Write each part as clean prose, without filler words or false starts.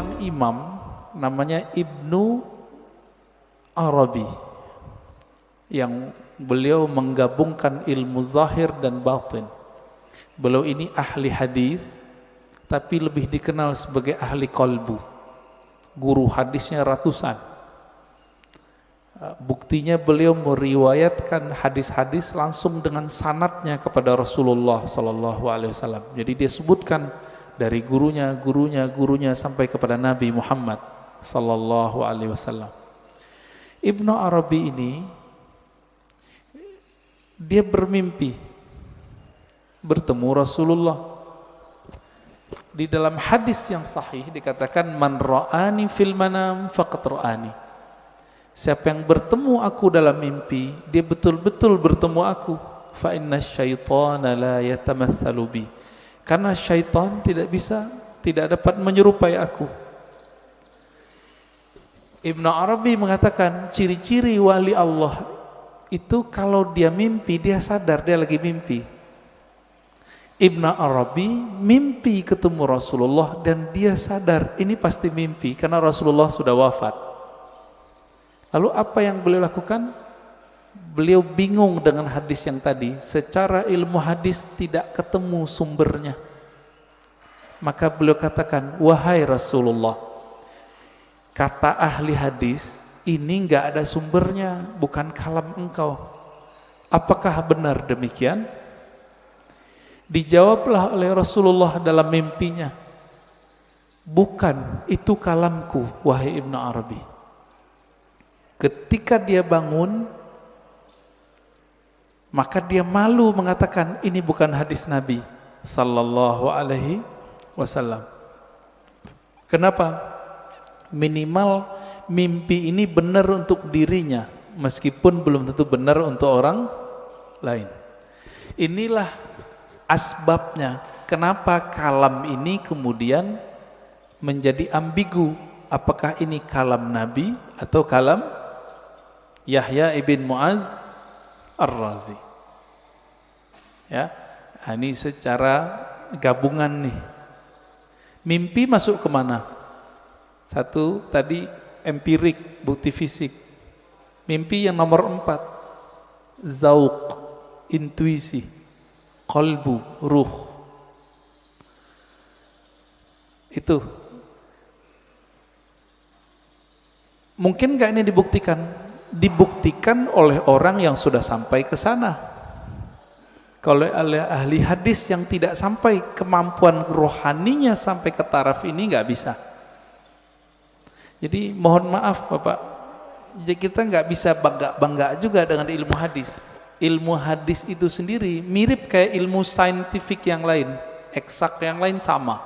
seorang imam namanya Ibnu Arabi yang beliau menggabungkan ilmu zahir dan batin. Beliau ini ahli hadis, tapi lebih dikenal sebagai ahli qalbu. Guru hadisnya ratusan. Buktinya beliau meriwayatkan hadis-hadis langsung dengan sanadnya kepada Rasulullah sallallahu alaihi wasallam. Jadi dia sebutkan dari gurunya sampai kepada Nabi Muhammad sallallahu alaihi wasallam. Ibnu Arabi ini dia bermimpi bertemu Rasulullah. Di dalam hadis yang sahih dikatakan man ra'ani fil manam faqad ra'ani. Siapa yang bertemu aku dalam mimpi, dia betul-betul bertemu aku. Fa inna syaitana la yatamatsalu bi. Karena syaitan tidak dapat menyerupai aku. Ibnu Arabi mengatakan ciri-ciri wali Allah itu kalau dia mimpi, dia sadar dia lagi mimpi. Ibnu Arabi mimpi ketemu Rasulullah dan dia sadar ini pasti mimpi karena Rasulullah sudah wafat. Lalu apa yang beliau lakukan? Beliau bingung dengan hadis yang tadi. Secara ilmu hadis tidak ketemu sumbernya. Maka beliau katakan, wahai Rasulullah, kata ahli hadis ini enggak ada sumbernya, bukan kalam engkau. Apakah benar demikian? Dijawablah oleh Rasulullah dalam mimpinya, bukan, itu kalamku wahai Ibnu Arabi. Ketika dia bangun, maka dia malu mengatakan ini bukan hadis Nabi sallallahu alaihi wasallam. Kenapa? Minimal mimpi ini benar untuk dirinya, meskipun belum tentu benar untuk orang lain. Inilah asbabnya kenapa kalam ini kemudian menjadi ambigu. Apakah ini kalam Nabi atau kalam Yahya ibn Mu'az Ar-Razi? Ya, ini secara gabungan nih. Mimpi masuk kemana? Satu tadi empirik, bukti fisik. Mimpi yang nomor 4, zauq, intuisi, qalbu, ruh. Itu mungkin gak ini dibuktikan? Dibuktikan oleh orang yang sudah sampai ke sana. Kalau oleh ahli hadis yang tidak sampai, kemampuan rohaninya sampai ke taraf ini nggak bisa. Jadi mohon maaf Bapak, kita nggak bisa bangga juga dengan ilmu hadis. Ilmu hadis itu sendiri mirip kayak ilmu saintifik yang lain, eksak yang lain sama.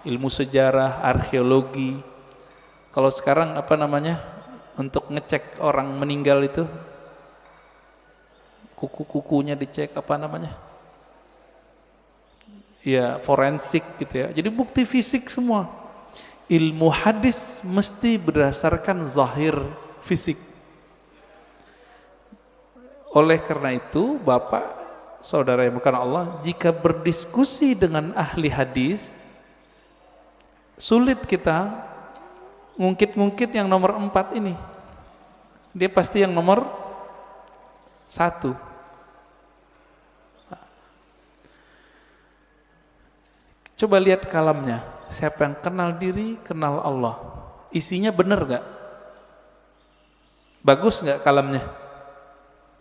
Ilmu sejarah, arkeologi. Kalau sekarang apa namanya? Untuk ngecek orang meninggal itu, kuku-kukunya dicek apa namanya? Ya forensik gitu ya. Jadi bukti fisik semua. Ilmu hadis mesti berdasarkan zahir fisik. Oleh karena itu, Bapak, saudara yang bukan Allah, jika berdiskusi dengan ahli hadis, sulit kita ngungkit-ngungkit yang nomor 4 ini. Dia pasti yang nomor 1. Coba lihat kalamnya. Siapa yang kenal diri, kenal Allah. Isinya benar gak? Bagus gak kalamnya?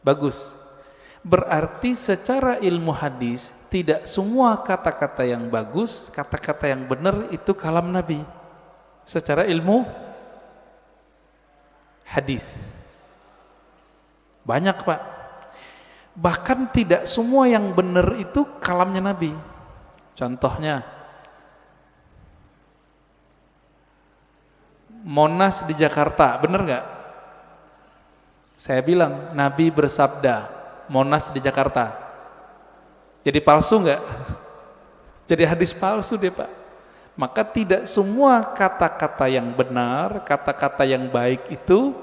Bagus. Berarti secara ilmu hadis, tidak semua kata-kata yang bagus, kata-kata yang benar itu kalam Nabi. Secara ilmu hadis banyak Pak. Bahkan tidak semua yang benar itu kalamnya Nabi. Contohnya Monas di Jakarta, benar nggak? Saya bilang Nabi bersabda Monas di Jakarta. Jadi palsu nggak? Jadi hadis palsu deh Pak. Maka tidak semua kata-kata yang benar, kata-kata yang baik itu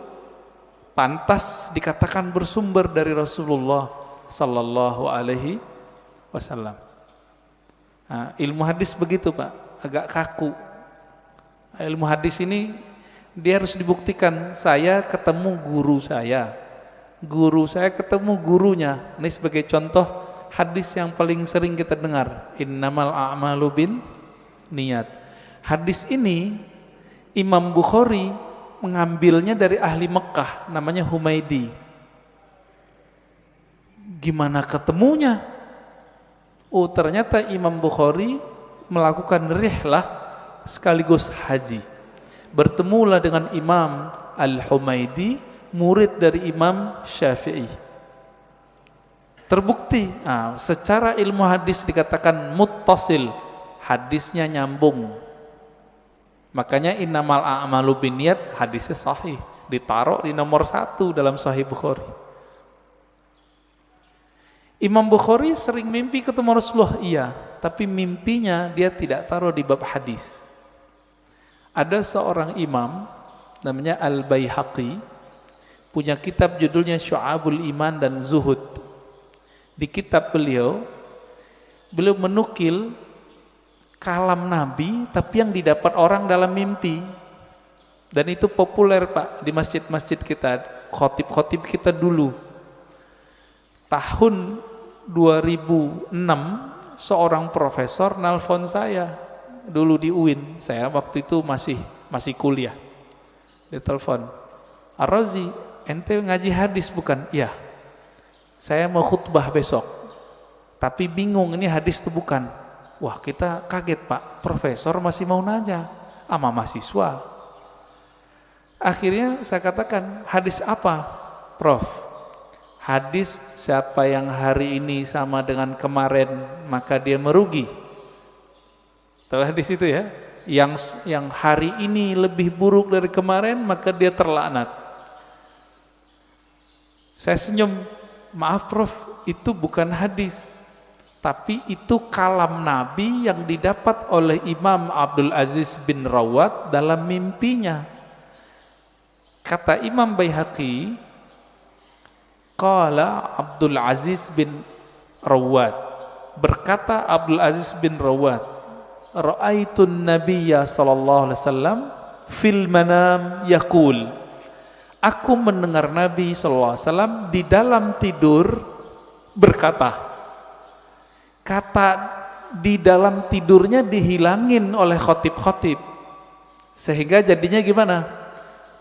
pantas dikatakan bersumber dari Rasulullah sallallahu alaihi wasallam. Nah, ilmu hadis begitu Pak, agak kaku. Ilmu hadis ini dia harus dibuktikan. Saya ketemu guru saya ketemu gurunya. Ini sebagai contoh hadis yang paling sering kita dengar, innamal a'malu bin niat. Hadis ini Imam Bukhari mengambilnya dari ahli Mekah, namanya Humaidi. Gimana ketemunya? Oh, ternyata Imam Bukhari melakukan rihlah sekaligus haji. Bertemulah dengan Imam Al-Humaidi, murid dari Imam Syafi'i. Terbukti, secara ilmu hadis dikatakan muttasil, hadisnya nyambung. Makanya innamal a'malu binniyat, hadisnya sahih, ditaruh di nomor 1 dalam Sahih Bukhari. Imam Bukhari sering mimpi ketemu Rasulullah, iya, tapi mimpinya dia tidak taruh di bab hadis. Ada seorang imam namanya Al-Baihaqi, punya kitab judulnya Syu'abul Iman dan Zuhud. Di kitab beliau menukil kalam Nabi tapi yang didapat orang dalam mimpi. Dan itu populer Pak di masjid-masjid kita, khotib-khotib kita dulu. Tahun 2006 seorang profesor nelfon saya dulu di UIN. Saya waktu itu masih kuliah. Dia telepon, "Ar-Razi, ente ngaji hadis bukan?" "Iya." "Saya mau khutbah besok, tapi bingung ini hadis itu bukan." Wah, kita kaget Pak, profesor masih mau nanya sama mahasiswa. Akhirnya saya katakan, "Hadis apa, Prof?" "Hadis siapa yang hari ini sama dengan kemarin maka dia merugi." Tahu hadis itu ya? Yang hari ini lebih buruk dari kemarin maka dia terlaknat. Saya senyum, "Maaf Prof, itu bukan hadis, tapi itu kalam Nabi yang didapat oleh Imam Abdul Aziz bin Rawat dalam mimpinya." Kata Imam Baihaqi, qala Abdul Aziz bin Rawat, berkata Abdul Aziz bin Rawat, "Ra'aitun Nabiyya sallallahu alaihi wasallam fil manam yaqul." Aku mendengar Nabi sallallahu alaihi wasallam di dalam tidur berkata. Kata di dalam tidurnya dihilangin oleh khotib-khotib. Sehingga jadinya gimana?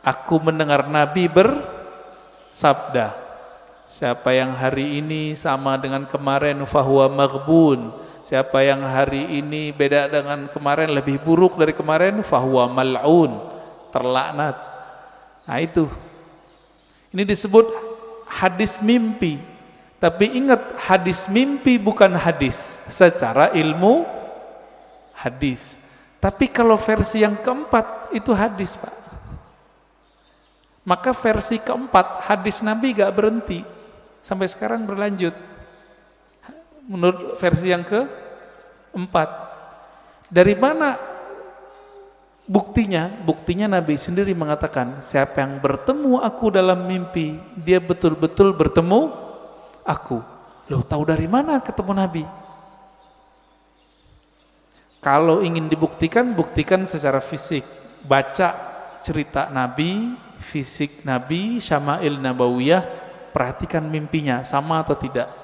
Aku mendengar Nabi bersabda, "Siapa yang hari ini sama dengan kemarin fahuwa maghbun." Siapa yang hari ini beda dengan kemarin, lebih buruk dari kemarin, fahuwa mal'un, terlaknat. Nah itu. Ini disebut hadis mimpi. Tapi ingat, hadis mimpi bukan hadis secara ilmu hadis. Tapi kalau versi yang keempat itu hadis Pak. Maka versi keempat hadis Nabi gak berhenti, sampai sekarang berlanjut. Menurut versi yang keempat, dari mana buktinya? Buktinya Nabi sendiri mengatakan, siapa yang bertemu aku dalam mimpi, dia betul-betul bertemu aku. Loh, tahu dari mana ketemu Nabi? Kalau ingin dibuktikan, buktikan secara fisik. Baca cerita Nabi, fisik Nabi, Syama'il Nabawiyah, perhatikan mimpinya, sama atau tidak.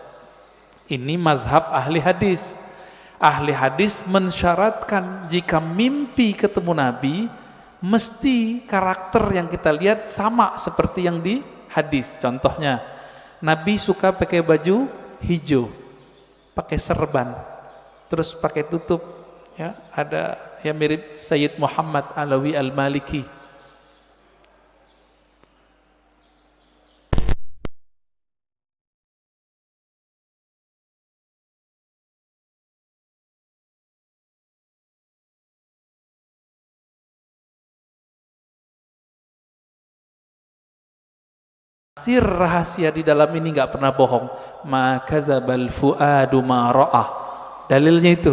Ini mazhab ahli hadis. Ahli hadis mensyaratkan jika mimpi ketemu Nabi, mesti karakter yang kita lihat sama seperti yang di hadis. Contohnya, Nabi suka pakai baju hijau, pakai serban, terus pakai tutup, ya, ada yang mirip Sayyid Muhammad Alawi Al-Maliki. Sir rahasia di dalam ini nggak pernah bohong. Ma kadzabal fuadu ma ra'ah. Dalilnya itu.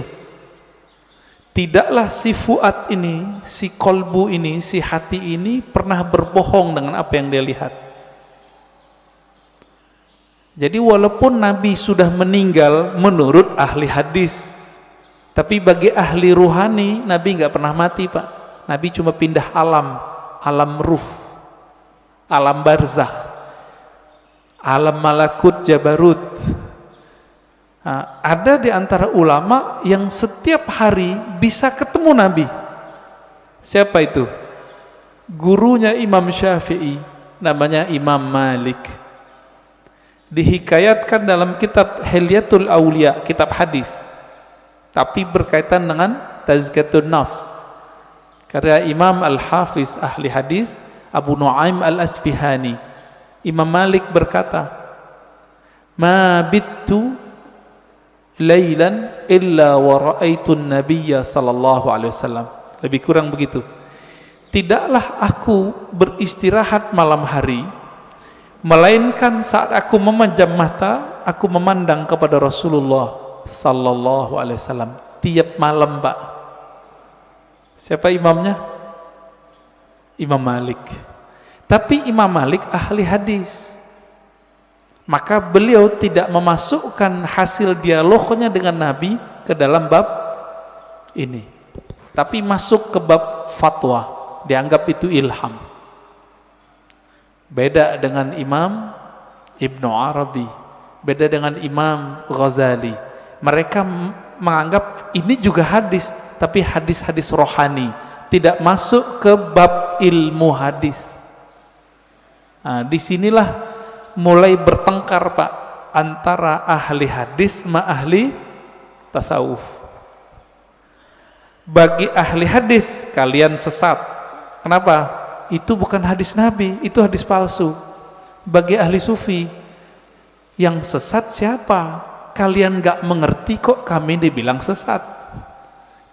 Tidaklah si fuad ini, si kolbu ini, si hati ini pernah berbohong dengan apa yang dia lihat. Jadi walaupun Nabi sudah meninggal menurut ahli hadis, tapi bagi ahli ruhani Nabi nggak pernah mati Pak. Nabi cuma pindah alam, alam ruh, alam barzakh, alam malakut jabarut. Nah, ada di antara ulama yang setiap hari bisa ketemu Nabi. Siapa itu? Gurunya Imam Syafi'i, namanya Imam Malik. Dihikayatkan dalam kitab Hilyatul Aulia, kitab hadis, tapi berkaitan dengan Tazkiyatun Nafs. Karya Imam Al-Hafiz ahli hadis Abu Nuaim Al-Asbihani. Imam Malik berkata, "Ma bittu lailan illa wa ra'aitun nabiyya sallallahu alaihi wasallam." Lebih kurang begitu. Tidaklah aku beristirahat malam hari, melainkan saat aku memejam mata, aku memandang kepada Rasulullah sallallahu alaihi wasallam tiap malam, Pak. Siapa imamnya? Imam Malik. Tapi Imam Malik ahli hadis. Maka beliau tidak memasukkan hasil dialognya dengan Nabi ke dalam bab ini, tapi masuk ke bab fatwa, dianggap itu ilham. Beda dengan Imam Ibnu Arabi, beda dengan Imam Ghazali. Mereka menganggap ini juga hadis, tapi hadis-hadis rohani, tidak masuk ke bab ilmu hadis. Nah, disinilah mulai bertengkar, Pak, antara ahli hadis sama ahli tasawuf. Bagi ahli hadis, kalian sesat. Kenapa? Itu bukan hadis Nabi, itu hadis palsu. Bagi ahli sufi, yang sesat siapa? Kalian gak mengerti kok kami dibilang sesat.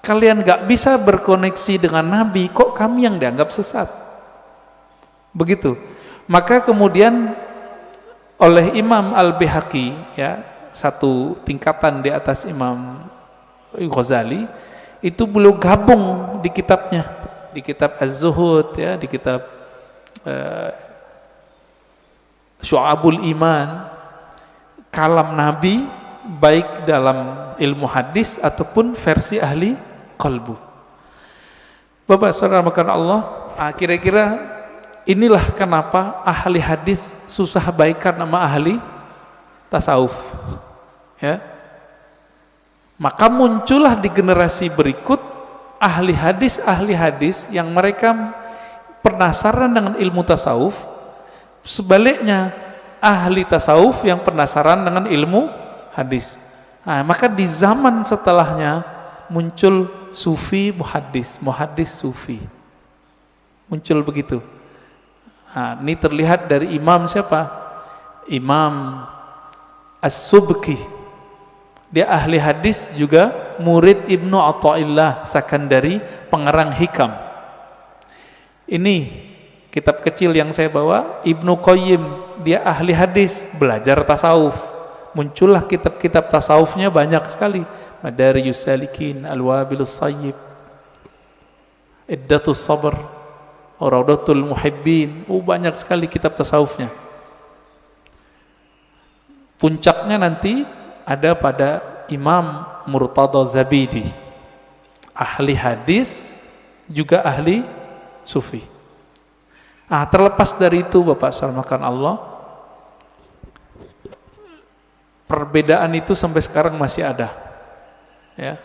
Kalian gak bisa berkoneksi dengan Nabi, kok kami yang dianggap sesat. Begitu. Maka kemudian oleh Imam Al-Bihaqi, ya, satu tingkatan di atas Imam Ghazali, itu beliau gabung di kitabnya, di kitab Az-Zuhud, ya, di kitab Syu'abul Iman, kalam Nabi baik dalam ilmu hadis ataupun versi ahli qalbu. Bapak saudara makan Allah, kira-kira inilah kenapa ahli hadis susah baikan sama ahli tasawuf, ya. Maka muncullah di generasi berikut ahli hadis yang mereka penasaran dengan ilmu tasawuf. Sebaliknya ahli tasawuf yang penasaran dengan ilmu hadis. Nah, maka di zaman setelahnya muncul sufi muhaddis, muhaddis sufi. Muncul begitu. Nah, ini terlihat dari imam siapa? Imam As-Subki. Dia ahli hadis juga murid Ibnu Athaillah Sakandari, pengarang Hikam. Ini kitab kecil yang saya bawa, Ibnu Qayyim, dia ahli hadis, belajar tasawuf. Muncullah kitab-kitab tasawufnya banyak sekali. Madarijus Salikin, Al-Wabilus Sayyib, Iddatus Sabr, Raudatul Muhibbin. Banyak sekali kitab tasawufnya. Puncaknya nanti ada pada Imam Murtada Zabidi, ahli hadis juga ahli sufi. Terlepas dari itu, Bapak salamakan Allah, perbedaan itu sampai sekarang masih ada, ya.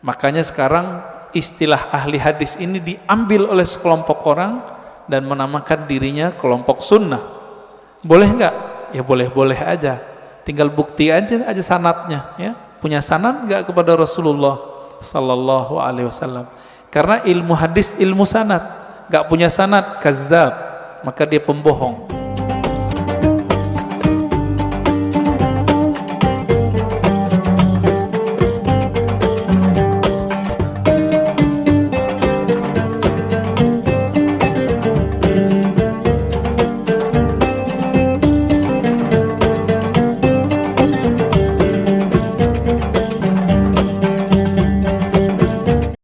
Makanya sekarang istilah ahli hadis ini diambil oleh sekelompok orang dan menamakan dirinya kelompok sunnah. Boleh nggak? Ya boleh-boleh aja. Tinggal bukti aja sanadnya, ya. Punya sanad nggak kepada Rasulullah Sallallahu Alaihi Wasallam? Karena ilmu hadis ilmu sanad, nggak punya sanad kadzab, maka dia pembohong.